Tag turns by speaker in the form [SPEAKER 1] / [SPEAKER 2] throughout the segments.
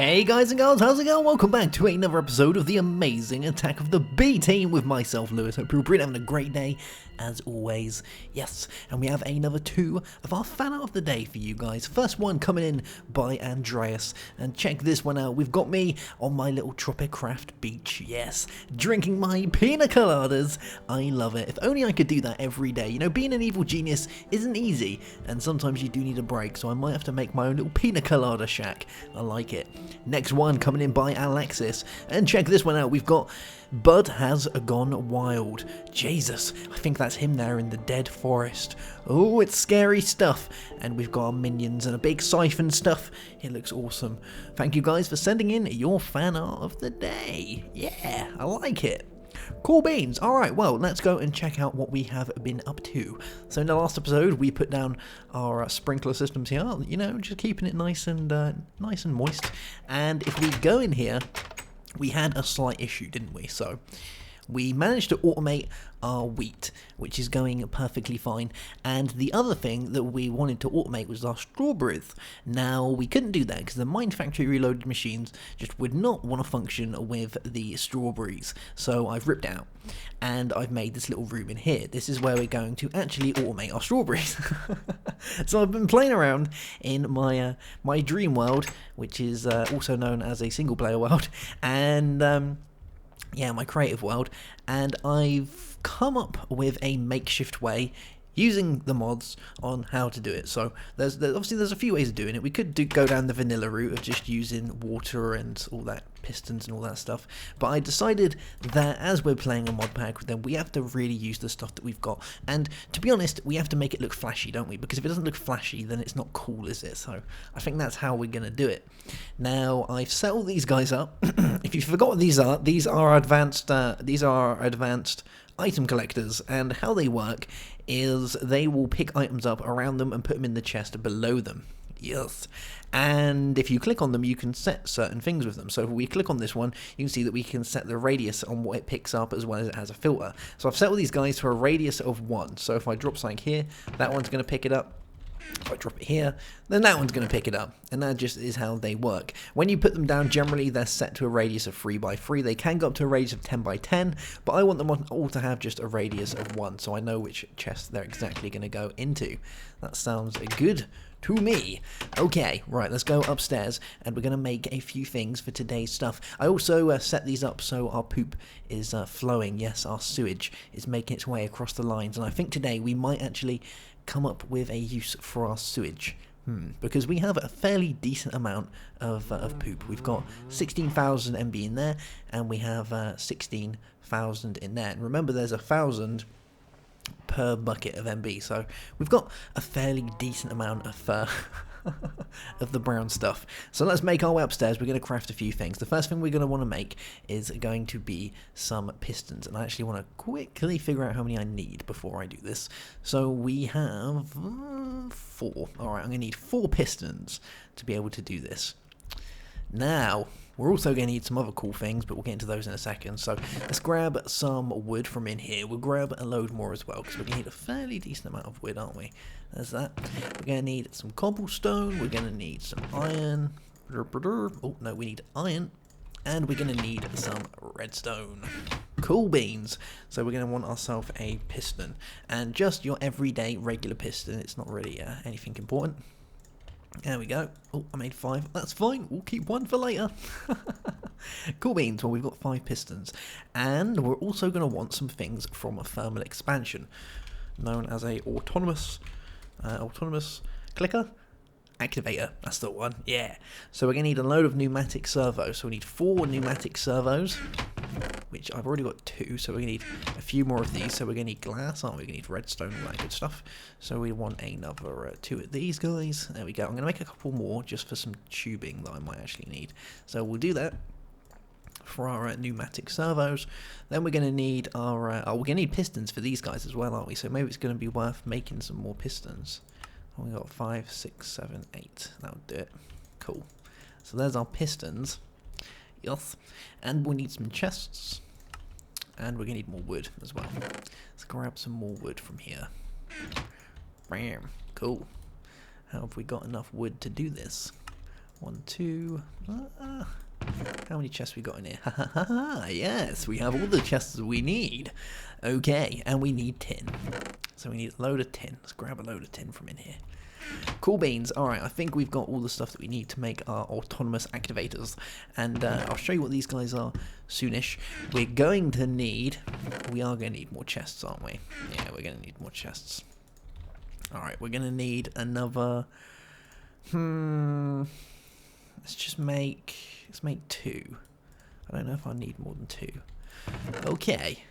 [SPEAKER 1] Hey guys and girls, how's it going? Welcome back to another episode of the amazing Attack of the B Team with myself, Lewis. Hope you're having a great day, as always. Yes, and we have another two of our fan art of the day for you guys. First one coming in by Andreas, and check this one out. We've got me on my little Tropicraft beach, yes, drinking my pina coladas. I love it. If only I could do that every day. You know, being an evil genius isn't easy, and sometimes you do need a break, so I might have to make my own little pina colada shack. I like it. Next one coming in by Alexis, and check this one out. We've got Bud Has Gone Wild. Jesus, I think that's him there in the dead forest. Oh, it's scary stuff. And we've got our minions and a big siphon stuff. It looks awesome. Thank you guys for sending in your fan art of the day. Yeah, I like it. Cool beans. Alright, well, let's go and check out what we have been up to. So in the last episode, we put down our sprinkler systems here, you know, just keeping it nice and moist. And if we go in here, we had a slight issue, didn't we? So we managed to automate our wheat, which is going perfectly fine. And the other thing that we wanted to automate was our strawberries. Now, we couldn't do that because the Mind Factory Reloaded machines just would not want to function with the strawberries. So I've ripped out and I've made this little room in here. This is where we're going to actually automate our strawberries. So I've been playing around in my my dream world, which is also known as a single player world, and yeah, my creative world, and I've come up with a makeshift way using the mods on how to do it. So there's a few ways of doing it. We could go down the vanilla route of just using water and all that, pistons and all that stuff, but I decided that as we're playing a mod pack, then we have to really use the stuff that we've got, and to be honest, we have to make it look flashy, don't we? Because if it doesn't look flashy, then it's not cool, is it? So I think that's how we're gonna do it. Now, I've set all these guys up. If you forgot what these are advanced item collectors, and how they work is they will pick items up around them and put them in the chest below them. Yes. And if you click on them, you can set certain things with them. So if we click on this one, you can see that we can set the radius on what it picks up as well as it has a filter. So I've set all these guys for a radius of 1. So if I drop something here, that one's going to pick it up. If I drop it here, then that one's going to pick it up, and that just is how they work. When you put them down, generally they're set to a radius of 3 by 3. They can go up to a radius of 10 by 10, but I want them all to have just a radius of 1, so I know which chest they're exactly going to go into. That sounds good to me. Okay, right, let's go upstairs, and we're going to make a few things for today's stuff. I also set these up so our poop is flowing. Yes, our sewage is making its way across the lines, and I think today we might actually come up with a use for our sewage, because we have a fairly decent amount of poop. We've got 16,000 MB in there, and we have 16,000 in there. And remember, there's 1,000 per bucket of MB, so we've got a fairly decent amount of of the brown stuff. So let's make our way upstairs. We're going to craft a few things. The first thing we're going to want to make is going to be some pistons, and I actually want to quickly figure out how many I need before I do this. So we have 4. Alright, I'm going to need 4 pistons to be able to do this. Now, we're also going to need some other cool things, but we'll get into those in a second. So let's grab some wood from in here. We'll grab a load more as well, because we're going to need a fairly decent amount of wood, aren't we? There's that. We're going to need some cobblestone. We're going to need some iron. Oh, no, we need iron. And we're going to need some redstone. Cool beans. So we're going to want ourselves a piston. And just your everyday regular piston. It's not really anything important. There we go. Oh, I made 5. That's fine. We'll keep 1 for later. Cool beans. Well, we've got 5 pistons. And we're also going to want some things from a thermal expansion, known as a autonomous clicker activator. That's the one. Yeah. So we're going to need a load of pneumatic servos. So we need 4 pneumatic servos, which I've already got 2, so we're going to need a few more of these. So we're going to need glass, aren't we? We're going to need redstone, all that good stuff. So we want another 2 of these guys. There we go. I'm going to make a couple more just for some tubing that I might actually need. So we'll do that for our pneumatic servos. Then we're going to need our we're going to need pistons for these guys as well, aren't we? So maybe it's going to be worth making some more pistons. We got 5, 6, 7, 8. That would do it. Cool. So there's our pistons. Yes. And we need some chests. And we're going to need more wood as well. Let's grab some more wood from here. Bam. Cool. How have we got enough wood to do this? 1, 2. How many chests we got in here? Ha ha ha ha! Yes, we have all the chests we need. Okay, and we need tin. So we need a load of tin. Let's grab a load of tin from in here. Cool beans. Alright, I think we've got all the stuff that we need to make our autonomous activators. And I'll show you what these guys are soonish. We are going to need more chests, aren't we? Yeah, we're going to need more chests. Alright, we're going to need another... let's make 2. I don't know if I need more than 2. Okay.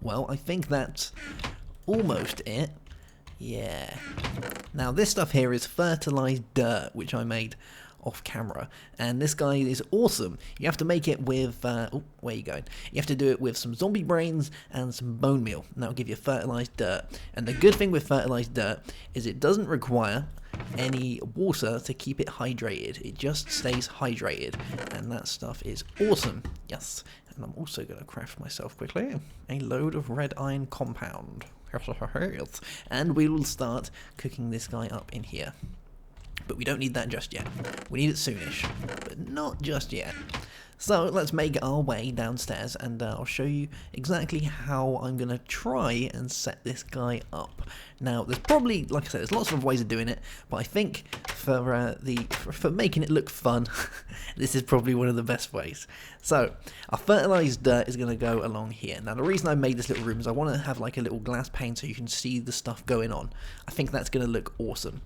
[SPEAKER 1] Well, I think that's almost it. Yeah. Now this stuff here is fertilized dirt, which I made off camera, and this guy is awesome. You have to make it with oh, where are you going? You have to do it with some zombie brains and some bone meal, and that'll give you fertilized dirt. And the good thing with fertilized dirt is it doesn't require any water to keep it hydrated. It just stays hydrated, and that stuff is awesome. Yes. And I'm also going to craft myself quickly a load of red iron compound. And we will start cooking this guy up in here. But we don't need that just yet. We need it soonish, but not just yet. So let's make our way downstairs, and I'll show you exactly how I'm going to try and set this guy up. Now, there's probably, like I said, there's lots of ways of doing it, but I think for making it look fun, this is probably one of the best ways. So, our fertilized dirt is going to go along here. Now, the reason I made this little room is I want to have like a little glass pane so you can see the stuff going on. I think that's going to look awesome.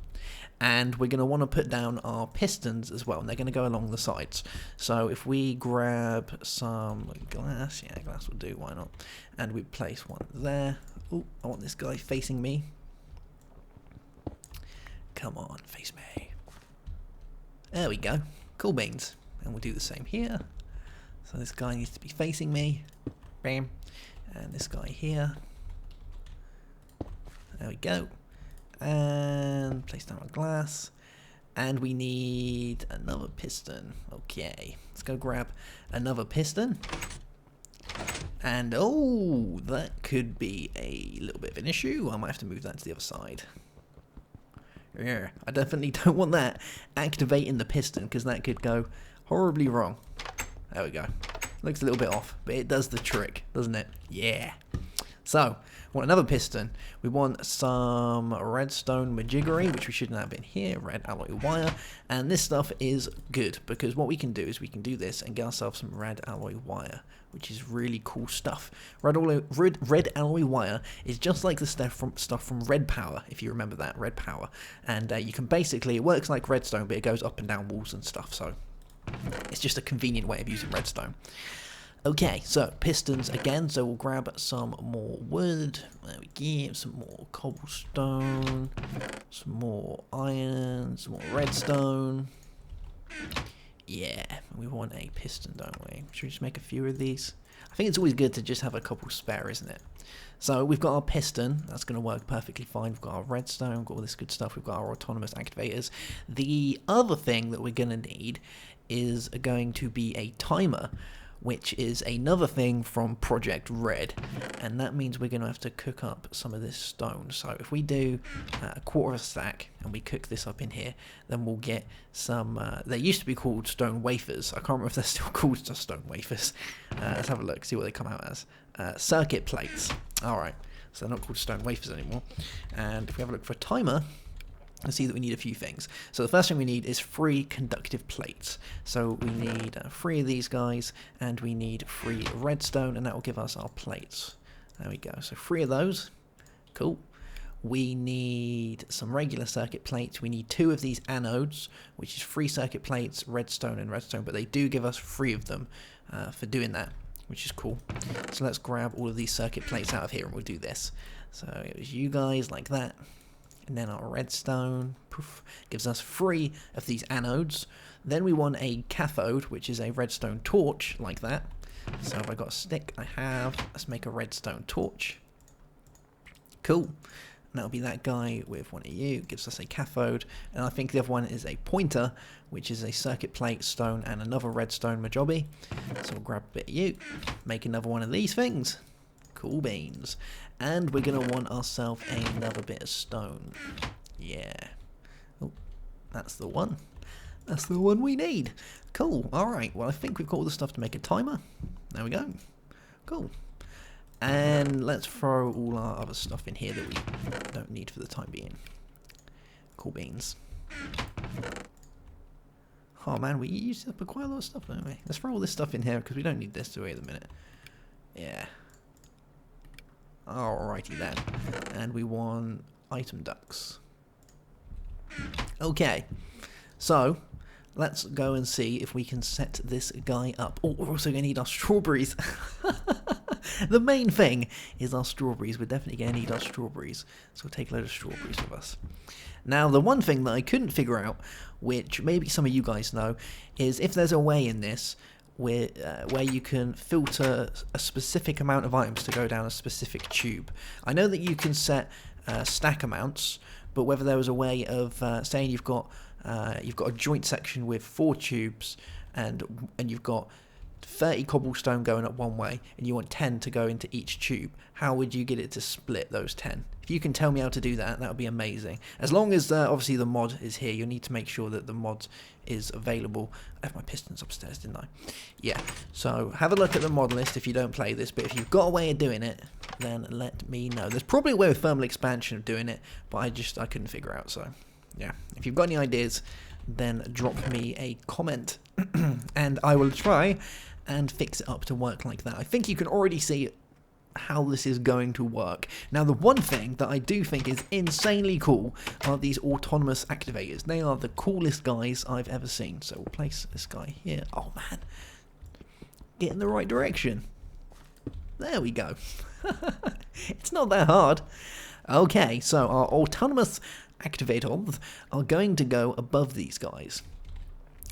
[SPEAKER 1] And we're going to want to put down our pistons as well, and they're going to go along the sides. So if we grab some glass, yeah, glass will do, why not? And we place one there. Oh, I want this guy facing me. Come on, face me. There we go. Cool beans. And we'll do the same here. So this guy needs to be facing me. Bam. And this guy here. There we go. And place down our glass, and we need another piston. Okay, let's go grab another piston. And oh, that could be a little bit of an issue. I might have to move that to the other side. Yeah, I definitely don't want that activating the piston, because that could go horribly wrong. There we go. Looks a little bit off, but it does the trick, doesn't it? Yeah. So, we want another piston. We want some redstone majiggery, which we shouldn't have in here, red alloy wire. And this stuff is good, because what we can do is we can do this and get ourselves some red alloy wire, which is really cool stuff. Red alloy wire is just like the stuff from Red Power, if you remember that, Red Power. And you can basically, it works like redstone, but it goes up and down walls and stuff, so it's just a convenient way of using redstone. Okay, so pistons again, so we'll grab some more wood, there we go, some more cobblestone, some more iron, some more redstone. Yeah, we want a piston, don't we? Should we just make a few of these? I think it's always good to just have a couple spare, isn't it? So we've got our piston, that's going to work perfectly fine. We've got our redstone, we've got all this good stuff, we've got our autonomous activators. The other thing that we're going to need is going to be a timer, which is another thing from Project Red, and that means we're going to have to cook up some of this stone. So if we do a quarter of a stack and we cook this up in here, then we'll get some, they used to be called stone wafers. I can't remember if they're still called just stone wafers. Let's have a look, see what they come out as. Circuit plates. Alright, so they're not called stone wafers anymore. And if we have a look for a timer, and see that we need a few things. So the first thing we need is 3 conductive plates. So we need 3 of these guys, and we need 3 redstone, and that will give us our plates. There we go. So 3 of those. Cool. We need some regular circuit plates. We need 2 of these anodes, which is 3 circuit plates, redstone and redstone, but they do give us 3 of them for doing that, which is cool. So let's grab all of these circuit plates out of here, and we'll do this. So it was you guys like that. And then our redstone, poof, gives us 3 of these anodes. Then we want a cathode, which is a redstone torch, like that. So if I got a stick, I have. Let's make a redstone torch. Cool. And that'll be that guy with one of you. Gives us a cathode. And I think the other one is a pointer, which is a circuit plate, stone, and another redstone majobby. So we'll grab a bit of you. Make another one of these things. Cool beans. And we're going to want ourselves another bit of stone. Yeah. Oh, that's the one. That's the one we need. Cool. Alright, well I think we've got all the stuff to make a timer. There we go. Cool. And let's throw all our other stuff in here that we don't need for the time being. Cool beans. Oh man, we used up quite a lot of stuff, don't we? Let's throw all this stuff in here because we don't need this away at the minute. Yeah. Alrighty then. And we want item ducks. Okay. So, let's go and see if we can set this guy up. Oh, we're also going to need our strawberries. The main thing is our strawberries. We're definitely going to need our strawberries. So we'll take a load of strawberries with us. Now, the one thing that I couldn't figure out, which maybe some of you guys know, is if there's a way in this where you can filter a specific amount of items to go down a specific tube. I know that you can set stack amounts, but whether there was a way of saying you've got a joint section with 4 tubes and you've got 30 cobblestone going up one way and you want 10 to go into each tube, how would you get it to split those 10? If you can tell me how to do that, that would be amazing. As long as obviously the mod is here, you'll need to make sure that the mod is available. I left my pistons upstairs, didn't I? Yeah, so have a look at the mod list if you don't play this, but if you've got a way of doing it, then let me know. There's probably a way with thermal expansion of doing it, but I couldn't figure out, so yeah. If you've got any ideas, then drop me a comment and I will try and fix it up to work like that. I think you can already see how this is going to work. Now, the one thing that I do think is insanely cool are these autonomous activators. They are the coolest guys I've ever seen. So we'll place this guy here. Oh man, get in the right direction. There we go. It's not that hard. Okay, so our autonomous activators are going to go above these guys.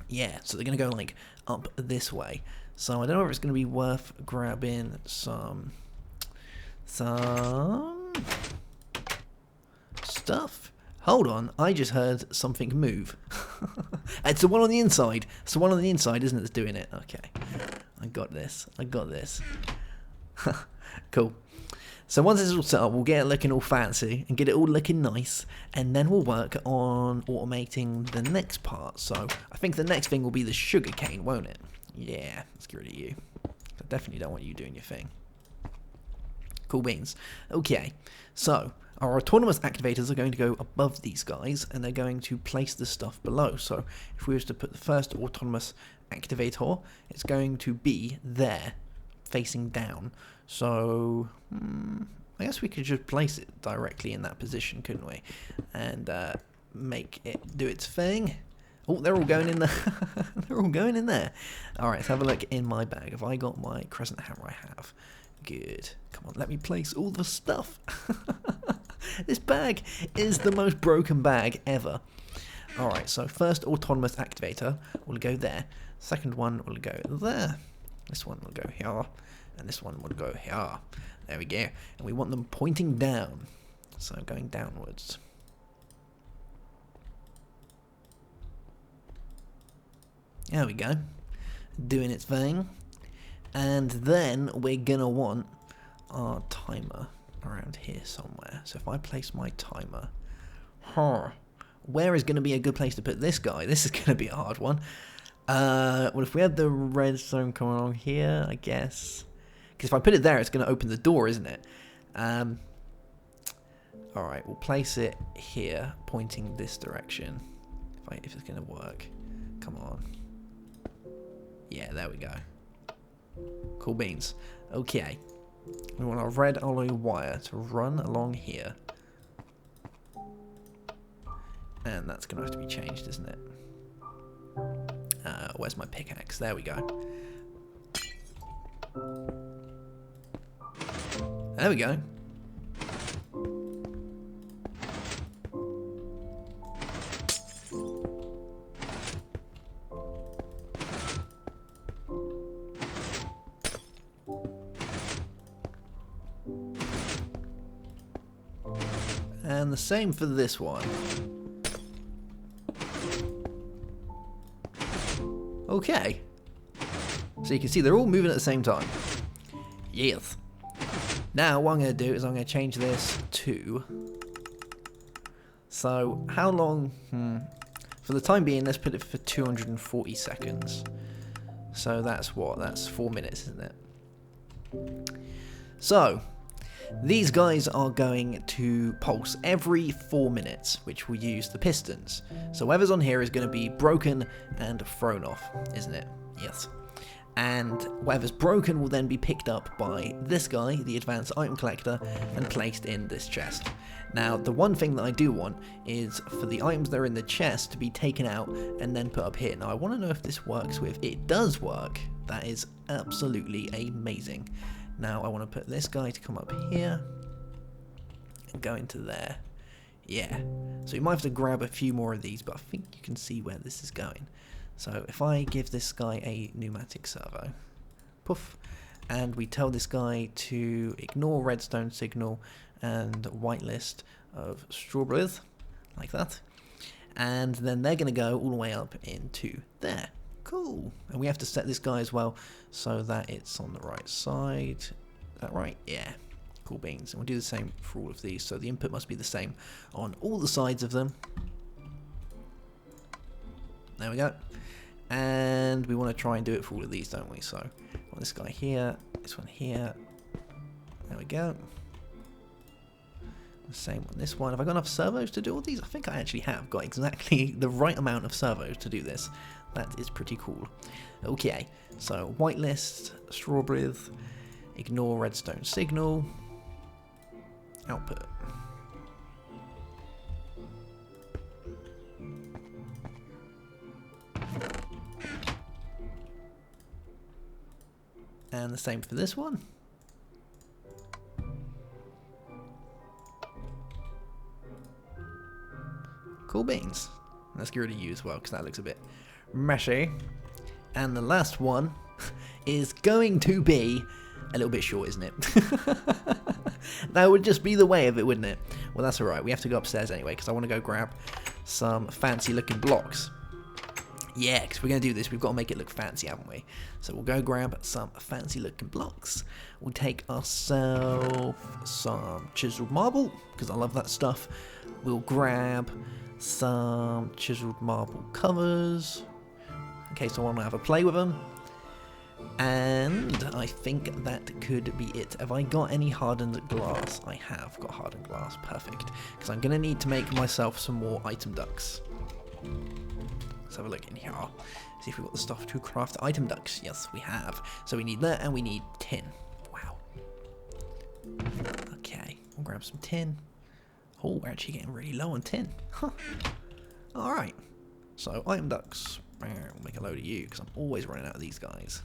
[SPEAKER 1] Yeah, so they're going to go like up this way. So I don't know if it's going to be worth grabbing some stuff. Hold on, I just heard something move. It's the one on the inside. It's the one on the inside, isn't it, that's doing it? Okay, I got this. I got this. Cool. So once it's all set up, we'll get it looking all fancy and get it all looking nice, and then we'll work on automating the next part. So I think the next thing will be the sugar cane, won't it? Yeah, let's get rid of you. I definitely don't want you doing your thing. Cool beans. Okay, so our autonomous activators are going to go above these guys, and they're going to place the stuff below. So if we was to put the first autonomous activator, it's going to be there, facing down. So I guess we could just place it directly in that position, couldn't we? And make it do its thing. Oh, they're all going in there. They're all going in there. All right, let's have a look in my bag. Have I got my crescent hammer? I have. Good. Come on, let me place all the stuff. This bag is the most broken bag ever. All right, so first autonomous activator will go there. Second one will go there. This one will go here. And this one will go here. There we go. And we want them pointing down. So going downwards. There we go. Doing its thing. And then we're going to want our timer around here somewhere. So if I place my timer, where is going to be a good place to put this guy? This is going to be a hard one. Well, if we had the redstone coming along here, I guess. Because if I put it there, it's going to open the door, isn't it? Alright, we'll place it here, pointing this direction. If it's going to work. Come on. Yeah, there we go. Cool beans. Okay. We want our red alloy wire to run along here. And that's going to have to be changed, isn't it? Where's my pickaxe? There we go. There we go. And the same for this one. Okay. So you can see they're all moving at the same time. Yes. Now what I'm going to do is I'm going to change this to... So how long... For the time being, let's put it for 240 seconds. So that's what? That's 4 minutes, isn't it? So, these guys are going to pulse every 4 minutes, which will use the pistons. So whatever's on here is going to be broken and thrown off, isn't it? Yes. And whatever's broken will then be picked up by this guy, the advanced item collector, and placed in this chest. Now, the one thing that I do want is for the items that are in the chest to be taken out and then put up here. Now, I want to know if this works with... It does work. That is absolutely amazing. Now, I want to put this guy to come up here and go into there. Yeah. So you might have to grab a few more of these, but I think you can see where this is going. So if I give this guy a pneumatic servo, poof, and we tell this guy to ignore redstone signal and whitelist of strawberries, like that, and then they're going to go all the way up into there. Cool. And we have to set this guy as well so that it's on the right side. Is that right? Yeah. Cool beans. And we'll do the same for all of these. So the input must be the same on all the sides of them. There we go. And we want to try and do it for all of these, don't we? So want this guy here, this one here. There we go. The same on this one. Have I got enough servos to do all these? I think I actually have got exactly the right amount of servos to do this. That is pretty cool. Okay, so whitelist, strawberries, ignore redstone signal, output. And the same for this one. Cool beans. Let's get rid of you as well, because that looks a bit messy. And the last one is going to be a little bit short, isn't it? That would just be the way of it, wouldn't it? Well, that's alright. We have to go upstairs anyway, because I want to go grab some fancy looking blocks. Yeah, because we're going to do this, we've got to make it look fancy, haven't we? So we'll go grab some fancy looking blocks. We'll take ourselves some chiseled marble, because I love that stuff. We'll grab some chiseled marble covers, in case I want to have a play with them. And I think that could be it. Have I got any hardened glass? I have got hardened glass, perfect. Because I'm going to need to make myself some more item ducts. Let's have a look in here. See if we've got the stuff to craft item ducts. Yes, we have. So we need that and we need tin. Wow. Okay, we'll grab some tin. Oh, we're actually getting really low on tin. Huh. Alright. So, item ducts. We'll make a load of you because I'm always running out of these guys.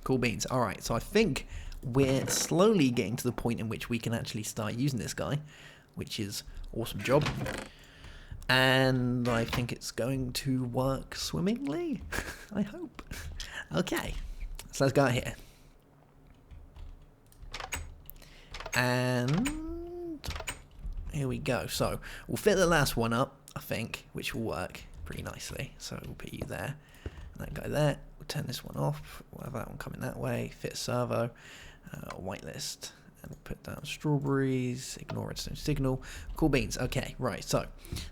[SPEAKER 1] Cool beans. Alright, so I think we're slowly getting to the point in which we can actually start using this guy, which is awesome job. And I think it's going to work swimmingly. I hope. Okay, so let's go out here. And here we go. So we'll fit the last one up, I think, which will work pretty nicely. So we'll put you there, and that guy there. We'll turn this one off. We'll have that one coming that way. Fit servo, whitelist. And we'll put down strawberries, ignore redstone signal. Cool beans. Okay, right, so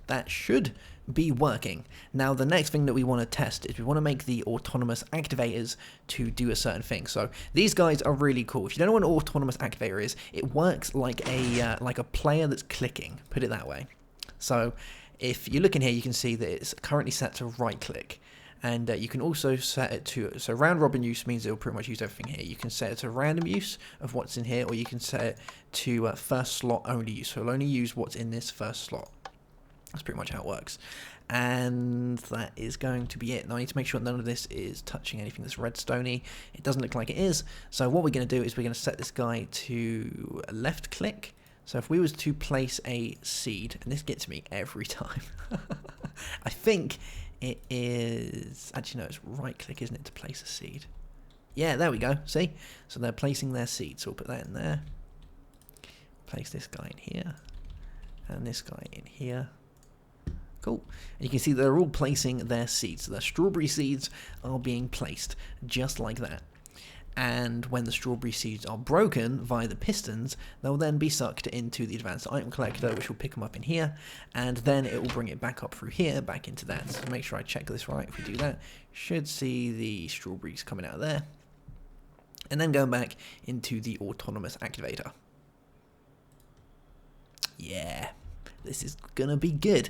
[SPEAKER 1] that should be working. Now the next thing that we want to test is we want to make the autonomous activators to do a certain thing. So these guys are really cool. If you don't know what an autonomous activator is, it works like a player that's clicking, put it that way. So if you look in here, you can see that it's currently set to right click. And you can also set it to, so round robin use means it'll pretty much use everything here. You can set it to random use of what's in here, or you can set it to first slot only use. So it'll only use what's in this first slot. That's pretty much how it works. And that is going to be it. Now I need to make sure none of this is touching anything that's redstone-y. It doesn't look like it is. So what we're going to do is we're going to set this guy to left click. So if we was to place a seed, and this gets me every time. I think it is, actually no, it's right click, isn't it, to place a seed? Yeah, there we go, see? So they're placing their seed, so we'll put that in there. Place this guy in here, and this guy in here. Cool. And you can see they're all placing their seeds. So their strawberry seeds are being placed, just like that. and when the strawberry seeds are broken via the pistons, they'll then be sucked into the advanced item collector, which will pick them up in here, and then it will bring it back up through here, back into that. So make sure I check this right. If we do that, should see the strawberries coming out of there, and then going back into the autonomous activator. Yeah, this is gonna be good.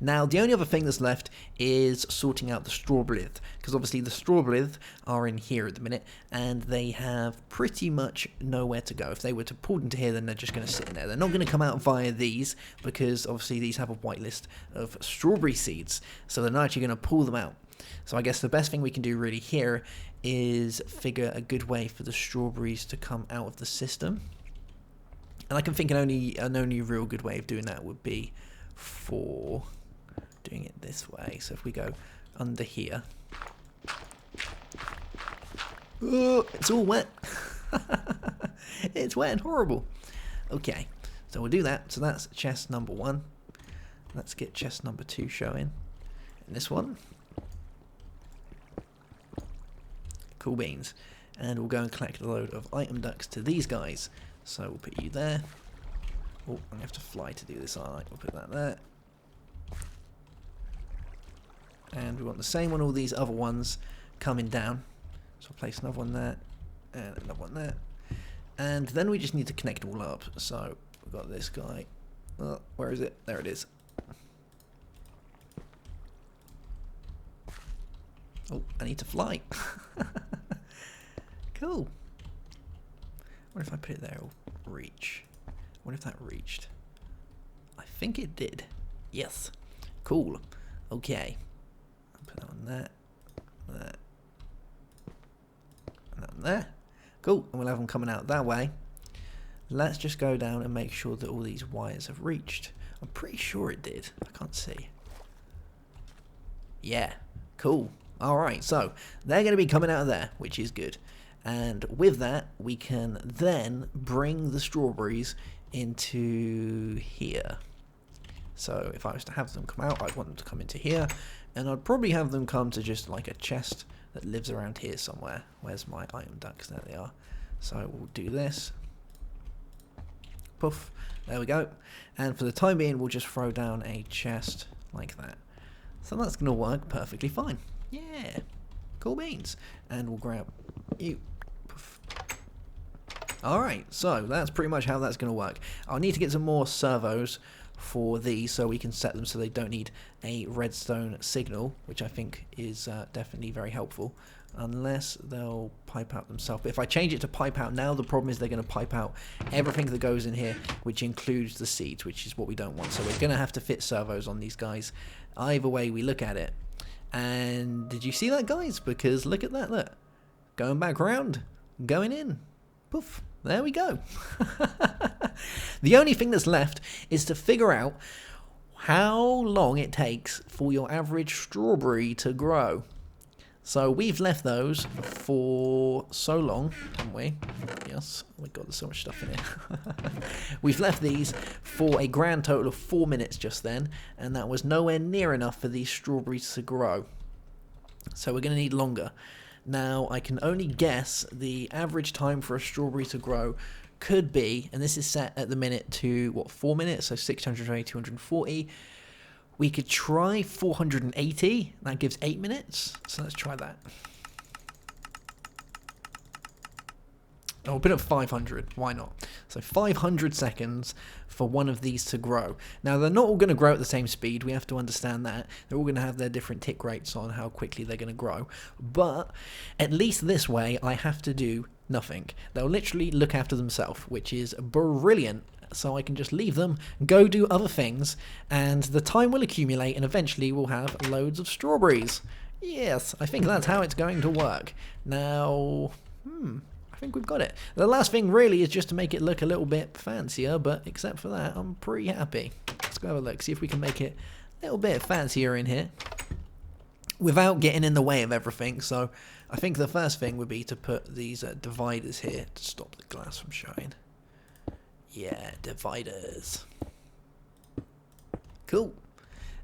[SPEAKER 1] Now, the only other thing that's left is sorting out the strawberries, because obviously the strawberries are in here at the minute, and they have pretty much nowhere to go. If they were to pull into here, then they're just going to sit in there. They're not going to come out via these, because obviously these have a whitelist of strawberry seeds, so they're not actually going to pull them out. So I guess the best thing we can do really here is figure a good way for the strawberries to come out of the system. And I can think an only real good way of doing that would be for doing it this way. So if we go under here, oh, it's all wet. It's wet and horrible. Okay, so we'll do that. So that's chest number 1. Let's get chest number 2 showing. And this one, cool beans. And we'll go and collect a load of item ducks to these guys. So we'll put you there. Oh, I'm gonna have to fly to do this, aren't I? We'll put that there. And we want the same on all these other ones coming down. So I'll place another one there, and another one there. And then we just need to connect all up. So we've got this guy. Oh, where is it? There it is. Oh, I need to fly. Cool. What if I put it there? It'll reach. What if that reached? I think it did. Yes. Cool. Okay. Put that on there, there, and that one there. Cool, and we'll have them coming out that way. Let's just go down and make sure that all these wires have reached. I'm pretty sure it did. I can't see. Yeah, cool. Alright, so they're going to be coming out of there, which is good. And with that, we can then bring the strawberries into here. So if I was to have them come out, I'd want them to come into here. And I'd probably have them come to just like a chest that lives around here somewhere. Where's my item ducks? There they are. So we'll do this. Poof. There we go. And for the time being, we'll just throw down a chest like that. So that's going to work perfectly fine. Yeah. Cool beans. And we'll grab you. Poof. Alright, so that's pretty much how that's going to work. I'll need to get some more servos for these so we can set them so they don't need a redstone signal, which I think is definitely very helpful, unless they'll pipe out themselves. But if I change it to pipe out now, the problem is they're going to pipe out everything that goes in here, which includes the seeds, which is what we don't want. So we're going to have to fit servos on these guys either way we look at it. And did you see that, guys? Because look at that, look, going back around, going in, poof, there we go. The only thing that's left is to figure out how long it takes for your average strawberry to grow. So we've left those for so long, haven't we? Yes. Oh my god, there's so much stuff in here. We've left these for a grand total of 4 minutes just then, and that was nowhere near enough for these strawberries to grow. So we're going to need longer. Now, I can only guess the average time for a strawberry to grow could be, and this is set at the minute to, what, 4 minutes? So 620, 240. We could try 480. That gives 8 minutes. So let's try that. Oh, we'll put up 500. Why not? So 500 seconds for one of these to grow. Now, they're not all going to grow at the same speed. We have to understand that. They're all going to have their different tick rates on how quickly they're going to grow. But at least this way, I have to do nothing. They'll literally look after themselves, which is brilliant. So I can just leave them, go do other things, and the time will accumulate, and eventually we'll have loads of strawberries. Yes, I think that's how it's going to work. Now, I think we've got it. The last thing really is just to make it look a little bit fancier, but except for that, I'm pretty happy. Let's go have a look, see if we can make it a little bit fancier in here without getting in the way of everything. So I think the first thing would be to put these dividers here to stop the glass from showing. Yeah, dividers. Cool.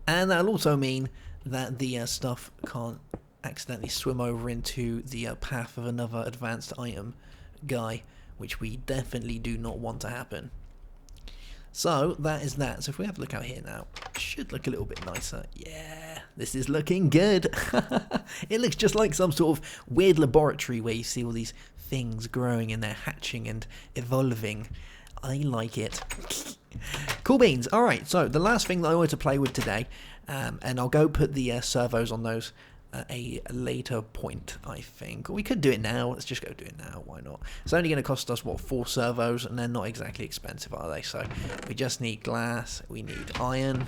[SPEAKER 1] And that'll also mean that the stuff can't accidentally swim over into the path of another advanced item guy, which we definitely do not want to happen. So that is that. So if we have a look out here now, it should look a little bit nicer. Yeah, this is looking good. It looks just like some sort of weird laboratory where you see all these things growing and they're hatching and evolving. I like it. Cool beans. Alright, so the last thing that I wanted to play with today, and I'll go put the servos on those at a later point, I think. Or we could do it now. Let's just go do it now. Why not? It's only going to cost us, what, 4 servos, and they're not exactly expensive, are they? So we just need glass. We need iron.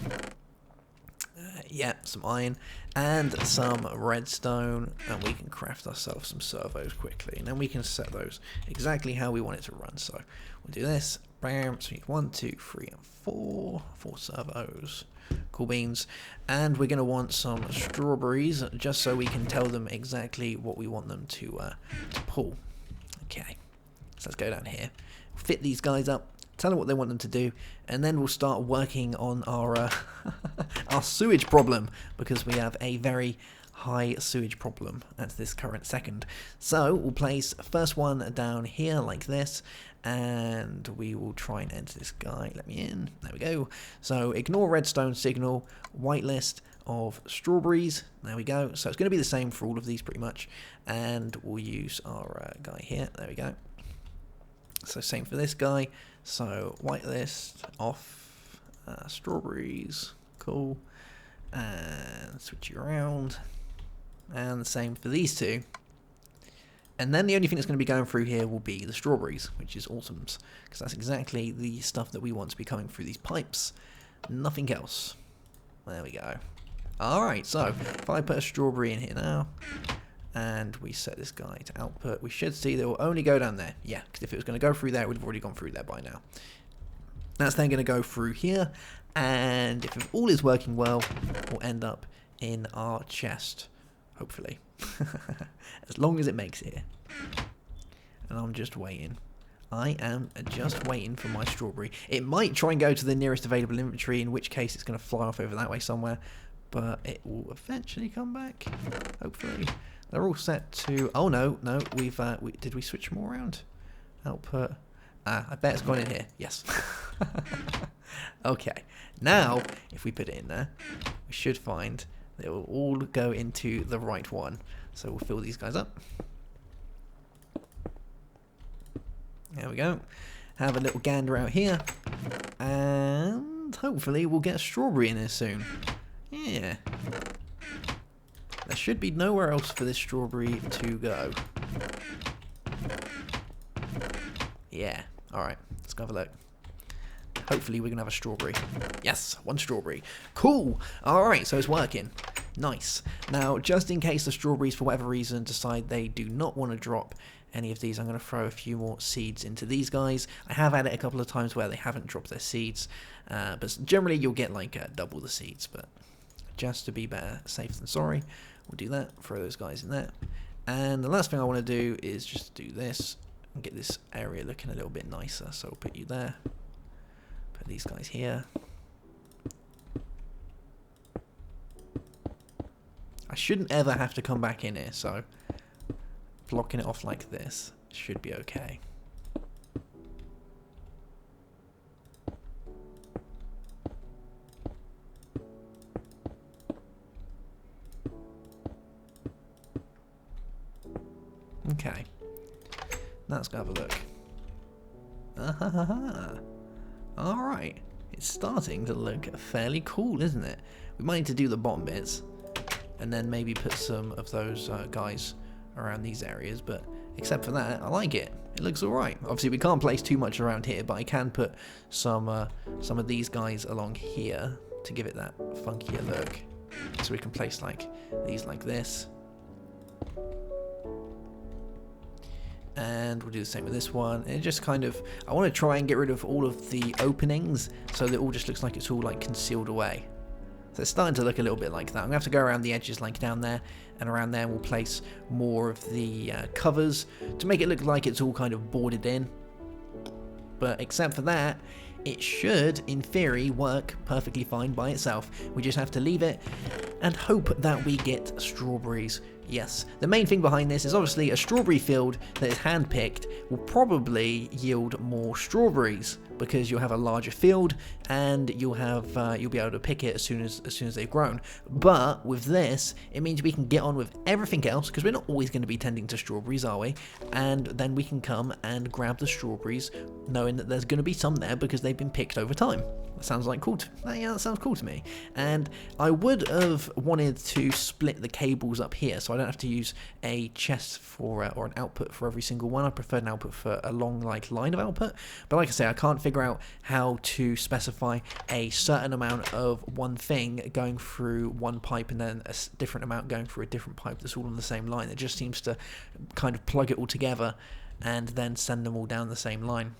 [SPEAKER 1] Yeah, some iron and some redstone, and we can craft ourselves some servos quickly, and then we can set those exactly how we want it to run. So we'll do this. Bam. So we need 1, 2, 3, and 4 servos. Cool beans. And we're going to want some strawberries, just so we can tell them exactly what we want them to pull. Okay, so let's go down here, fit these guys up, tell them what they want them to do, and then we'll start working on our our sewage problem, because we have a very high sewage problem at this current second. So we'll place first one down here like this, and we will try and enter this guy. Let me in. There we go. So ignore redstone signal, whitelist of strawberries. There we go. So it's going to be the same for all of these pretty much, and we'll use our guy here. There we go. So same for this guy. So whitelist off strawberries. Cool. And switch you around. And the same for these two. And then the only thing that's going to be going through here will be the strawberries, which is awesome, because that's exactly the stuff that we want to be coming through these pipes. Nothing else. There we go. Alright, so if I put a strawberry in here now, and we set this guy to output, we should see that it will only go down there. Yeah, because if it was going to go through there, it would have already gone through there by now. That's then going to go through here, and if all is working well, we'll end up in our chest, hopefully. As long as it makes it here. And I'm just waiting. I am just waiting for my strawberry. It might try and go to the nearest available inventory, in which case it's going to fly off over that way somewhere, but it will eventually come back, hopefully. They're all set to... Oh, no, we've... did we switch them all around? Output. I bet it's gone in here. Yes. Okay. Now, if we put it in there, we should find that it will all go into the right one. So we'll fill these guys up. There we go. Have a little gander out here. And hopefully we'll get a strawberry in here soon. Yeah. There should be nowhere else for this strawberry to go. Yeah. Alright, let's go have a look. Hopefully we're going to have a strawberry. Yes, 1 strawberry. Cool. Alright, so it's working. Nice. Now, just in case the strawberries, for whatever reason, decide they do not want to drop any of these, I'm going to throw a few more seeds into these guys. I have had it a couple of times where they haven't dropped their seeds, but generally you'll get like double the seeds, but just to be better safe than sorry, we'll do that, throw those guys in there. And the last thing I want to do is just do this and get this area looking a little bit nicer. So I'll put you there, put these guys here. I shouldn't ever have to come back in here, so blocking it off like this should be okay. Okay, let's go have a look. Alright, it's starting to look fairly cool, isn't it? We might need to do the bottom bits, and then maybe put some of those guys around these areas, but except for that, I like it. It looks alright. Obviously we can't place too much around here, but I can put some of these guys along here to give it that funkier look. So we can place like these like this. And we'll do the same with this one. And it just kind of, I want to try and get rid of all of the openings so that it all just looks like it's all like concealed away. So it's starting to look a little bit like that. I'm going to have to go around the edges like down there and around there, and we'll place more of the covers to make it look like it's all kind of boarded in. But except for that, it should, in theory, work perfectly fine by itself. We just have to leave it and hope that we get strawberries. Yes, the main thing behind this is obviously a strawberry field that is hand-picked will probably yield more strawberries because you'll have a larger field and you'll be able to pick it as soon as they've grown. But with this, it means we can get on with everything else because we're not always going to be tending to strawberries, are we? And then we can come and grab the strawberries, knowing that there's going to be some there because they've been picked over time. That sounds like cool. Yeah, that sounds cool to me. And I would have wanted to split the cables up here, so I don't have to use a chest for or an output for every single one. I prefer an output for a long line of output. But like I say, I can't figure out how to specify a certain amount of one thing going through one pipe and then a different amount going through a different pipe that's all on the same line. It just seems to kind of plug it all together and then send them all down the same line,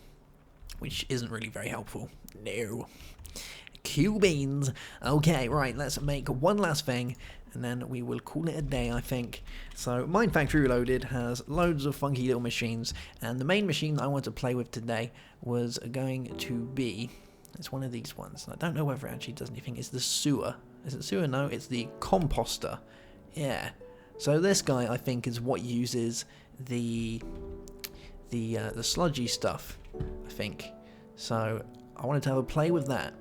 [SPEAKER 1] which isn't really very helpful. No. Q beans. Okay, right, let's make one last thing and then we will call it a day, I think. So Mine Factory Reloaded has loads of funky little machines, and the main machine that I want to play with today was going to be, it's one of these ones. I don't know whether it actually does anything. It's the sewer. Is it sewer? No, it's the composter. Yeah. So this guy, I think, is what uses the sludgy stuff, I think. So I wanted to have a play with that,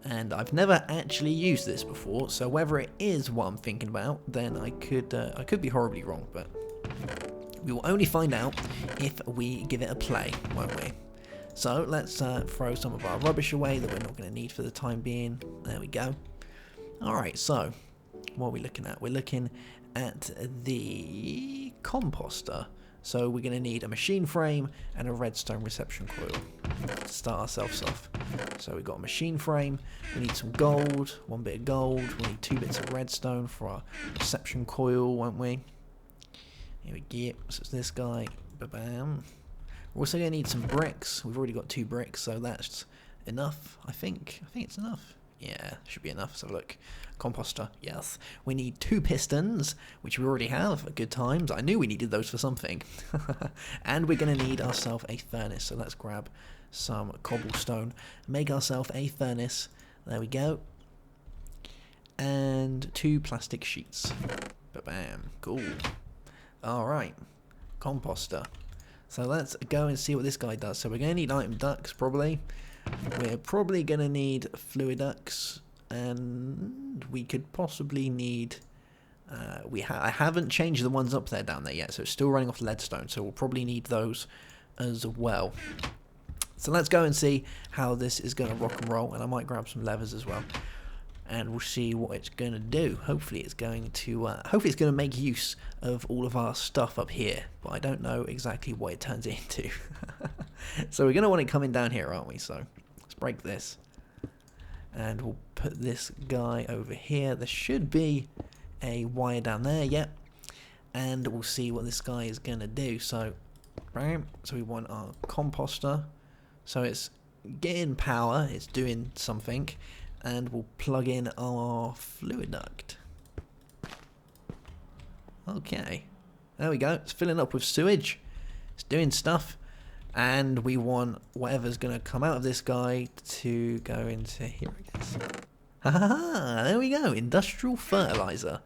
[SPEAKER 1] and I've never actually used this before, so whether it is what I'm thinking about, then I could be horribly wrong, but we will only find out if we give it a play, won't we? So let's throw some of our rubbish away that we're not going to need for the time being. There we go. Alright, so what are we looking at? We're looking at the composter. So we're going to need a machine frame and a redstone reception coil to start ourselves off. So we've got a machine frame, we need some gold, 1 bit of gold, we need 2 bits of redstone for our reception coil, won't we? Here we go, so it's this guy, ba-bam. We're also going to need some bricks. We've already got 2 bricks, so that's enough, I think. I think it's enough. Yeah, should be enough. Let's have a look. Composter, yes. We need 2 pistons, which we already have. Good times. I knew we needed those for something. And we're going to need ourselves a furnace. So let's grab some cobblestone, make ourselves a furnace. There we go. And 2 plastic sheets. Ba-bam. Cool. Alright. Composter. So let's go and see what this guy does. So we're going to need item ducts, probably. We're probably going to need fluid ducts, and we could possibly need... I haven't changed the ones up there down there yet, so it's still running off leadstone, so we'll probably need those as well. So let's go and see how this is going to rock and roll, and I might grab some levers as well, and we'll see what it's going to do. Hopefully it's going to make use of all of our stuff up here, but I don't know exactly what it turns into. So we're going to want it coming down here, aren't we? So let's break this, and we'll put this guy over here. There should be a wire down there, yep. And we'll see what this guy is going to do. So we want our composter. So it's getting power, it's doing something, and we'll plug in our fluid duct. Okay, there we go. It's filling up with sewage. It's doing stuff. And we want whatever's going to come out of this guy to go into here, I guess. Ha ha ha! There we go. Industrial fertilizer.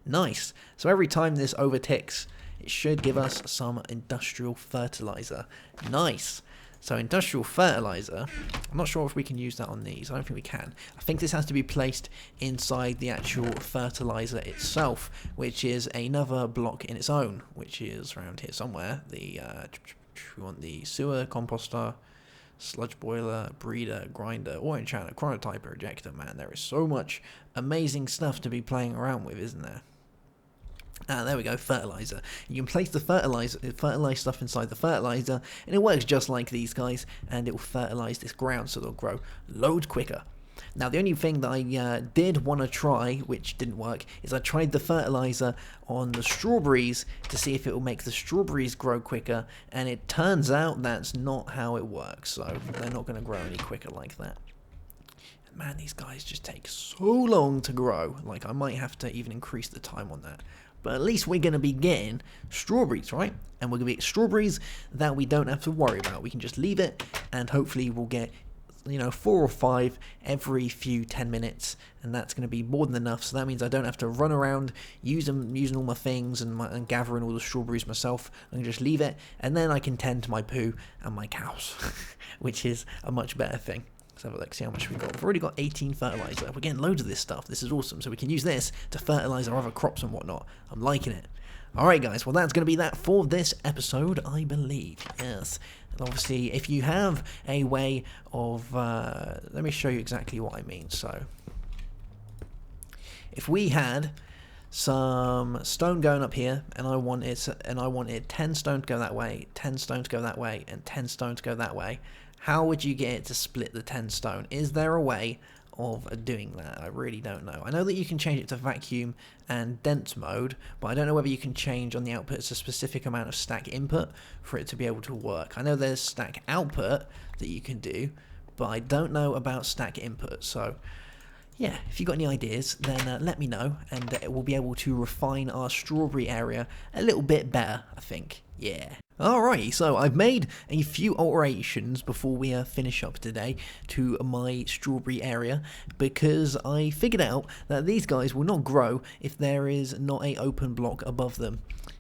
[SPEAKER 1] Nice. So every time this overticks, it should give us some industrial fertilizer. Nice. So industrial fertilizer, I'm not sure if we can use that on these. I don't think we can. I think this has to be placed inside the actual fertilizer itself, which is another block in its own, which is around here somewhere. We want the sewer, composter, sludge boiler, breeder, grinder, ore enchanter, chronotyper, ejector. Man, there is so much amazing stuff to be playing around with, isn't there? Ah, there we go, fertilizer. You can place the fertilize stuff inside the fertilizer, and it works just like these guys, and it will fertilize this ground so they'll grow loads quicker. Now, the only thing that I did want to try, which didn't work, is I tried the fertilizer on the strawberries to see if it will make the strawberries grow quicker, and it turns out that's not how it works, so they're not going to grow any quicker like that. And man, these guys just take so long to grow. Like, I might have to even increase the time on that. But at least we're going to be getting strawberries, right? And we're going to get strawberries that we don't have to worry about. We can just leave it, and hopefully we'll get 4 or 5 every few 10 minutes, and that's going to be more than enough. So that means I don't have to run around using all my things and gathering all the strawberries myself. I can just leave it, and then I can tend to my poo and my cows, which is a much better thing. Let's have a look, see how much we've got. We've already got 18 fertilizer. We're getting loads of this stuff. This is awesome. So we can use this to fertilize our other crops and whatnot. I'm liking it. Alright guys, well that's going to be that for this episode, I believe. Yes. And obviously, if you have a way of... let me show you exactly what I mean. So, if we had some stone going up here, and I wanted 10 stone to go that way, 10 stone to go that way, and 10 stone to go that way, how would you get it to split the 10 stone? Is there a way of doing that? I really don't know. I know that you can change it to vacuum and dense mode, but I don't know whether you can change on the output a specific amount of stack input for it to be able to work. I know there's stack output that you can do, but I don't know about stack input. So yeah, if you've got any ideas, then let me know, and we'll be able to refine our strawberry area a little bit better, I think. Yeah. Alright, so I've made a few alterations before we finish up today to my strawberry area, because I figured out that these guys will not grow if there is not an open block above them.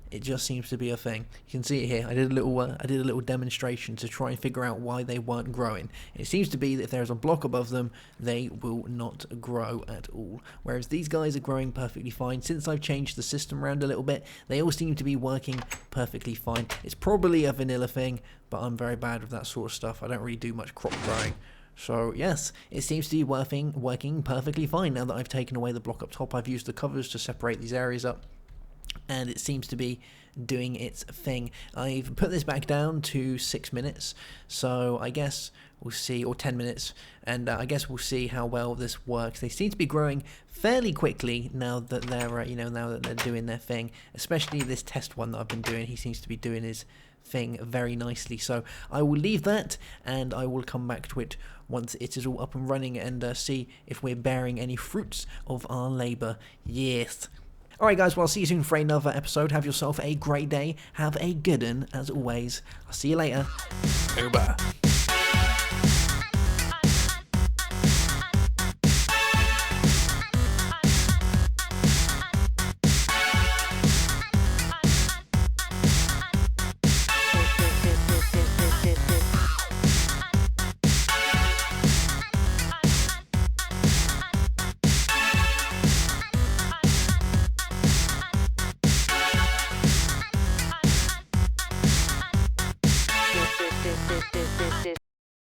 [SPEAKER 1] It just seems to be a thing. You can see it here. I did a little demonstration to try and figure out why they weren't growing. It seems to be that if there's a block above them, they will not grow at all. Whereas these guys are growing perfectly fine. Since I've changed the system around a little bit, they all seem to be working perfectly fine. It's probably a vanilla thing, but I'm very bad with that sort of stuff. I don't really do much crop growing. So yes, it seems to be working perfectly fine now that I've taken away the block up top. I've used the covers to separate these areas up, and it seems to be doing its thing. I've put this back down to 6 minutes, so I guess we'll see, or 10 minutes, and I guess we'll see how well this works. They seem to be growing fairly quickly now that they're now that they're doing their thing, especially this test one that I've been doing. He seems to be doing his thing very nicely, so I will leave that and I will come back to it once it is all up and running and see if we're bearing any fruits of our labor. Yes. Alright guys, well I'll see you soon for another episode. Have yourself a great day. Have a good one as always. I'll see you later. Goodbye.